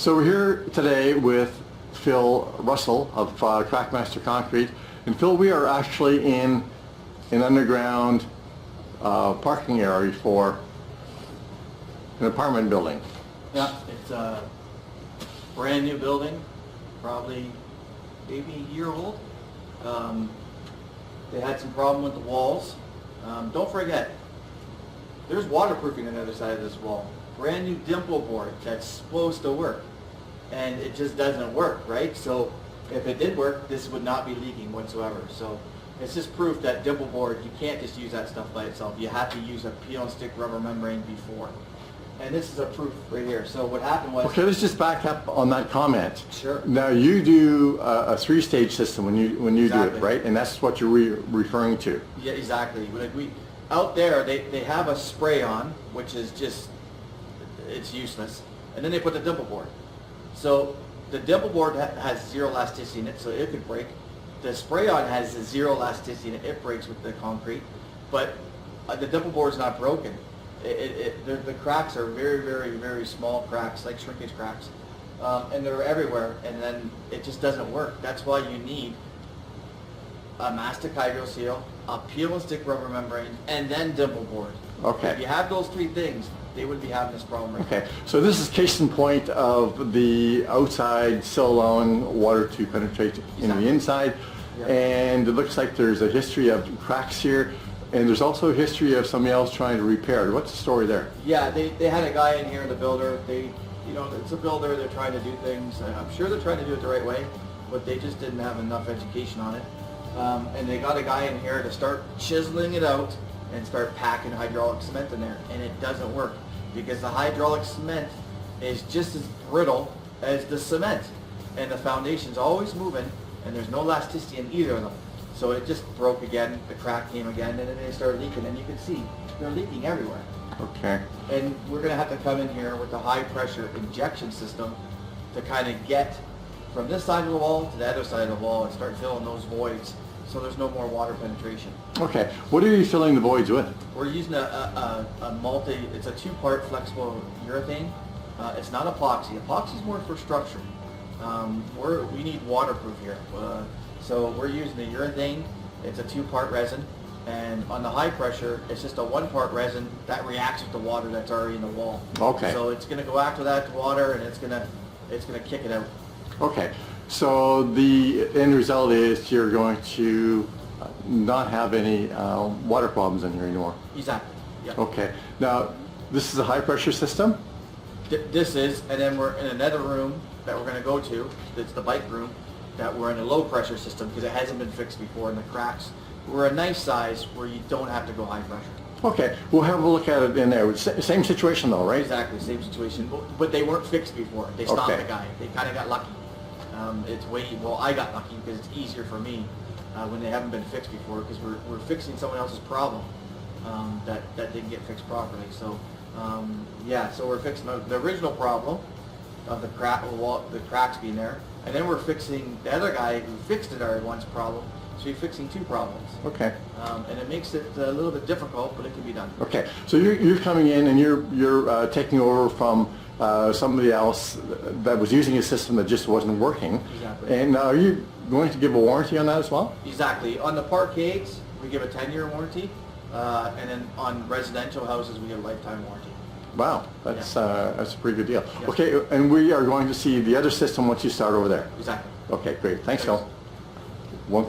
So we're here today with Phil Russell of CrackMaster Concrete. And Phil, we are actually in an underground parking area for an apartment building. Yeah, it's a brand new building, probably maybe a year old. They had some problem with the walls. Don't forget, there's waterproofing on the other side of this wall. Brand new dimple board that's supposed to work, and it just doesn't work, right? So if it did work, this would not be leaking whatsoever. So it's just proof that dimple board, you can't just use that stuff by itself. You have to use a peel and stick rubber membrane before. And this is a proof right here. So what happened was... Okay, let's just back up on that comment. Sure. Now you do a three-stage system when you Exactly. do it, right? And that's what you're referring to. Yeah, exactly. Like out there, they have a spray on, which is just, it's useless. And then they put the dimple board. So the dimple board has zero elasticity in it, so it could break. The spray on has zero elasticity in it. It breaks with the concrete. But the dimple board is not broken. The cracks are very, very, very small cracks, like shrinkage cracks. And they're everywhere, and then it just doesn't work. That's why you need a mastic hydro seal, a peel and stick rubber membrane, and then dimple board. Okay. If you have those three things, they wouldn't be having this problem right now. Okay, so this is case in point of the outside still allowing water to penetrate in the inside. Yep. And it looks like there's a history of cracks here, and there's also a history of somebody else trying to repair. What's the story there? Yeah, they had a guy in here, the builder. It's a builder. They're trying to do things. I'm sure they're trying to do it the right way, but they just didn't have enough education on it. And they got a guy in here to start chiseling it out and start packing hydraulic cement in there, and it doesn't work because the hydraulic cement is just as brittle as the cement, and the foundation's always moving, and there's no elasticity in either of them. So it just broke again, the crack came again, and then they started leaking, and you can see they're leaking everywhere. Okay. And we're going to have to come in here with a high pressure injection system to kind of get from this side of the wall to the other side of the wall and start filling those voids so there's no more water penetration. Okay, what are you filling the voids with? We're using it's a two-part flexible urethane. It's not epoxy. Epoxy is more for structure. We need waterproof here. So we're using the urethane. It's a two-part resin. And on the high pressure, it's just a one-part resin that reacts with the water that's already in the wall. Okay. So it's going to go after that water, and it's going to kick it out. Okay, so the end result is you're going to not have any water problems in here anymore. Exactly. Yeah. Okay, now this is a high pressure system? This is, and then we're in another room that we're going to go to. It's the bike room that we're in a low pressure system because it hasn't been fixed before, and the cracks. We're a nice size where you don't have to go high pressure. Okay, we'll have a look at it in there. Same situation though, right? Exactly, same situation, but they weren't fixed before. They stopped Okay. the guy. They kind of got lucky. I got lucky because it's easier for me when they haven't been fixed before because we're fixing someone else's problem that didn't get fixed properly. So yeah, so we're fixing the original problem of the cracks being there, and then we're fixing the other guy who fixed it already once problem. So you're fixing two problems. Okay. And it makes it a little bit difficult, but it can be done. Okay, so you're coming in and you're taking over from somebody else that was using a system that just wasn't working. Exactly. And are you going to give a warranty on that as well? Exactly. On the parkades, we give a 10-year warranty, and then on residential houses, we get a lifetime warranty. Wow, that's a pretty good deal. Yeah. Okay, and we are going to see the other system once you start over there. Exactly. Okay, great. Thanks, Phil. One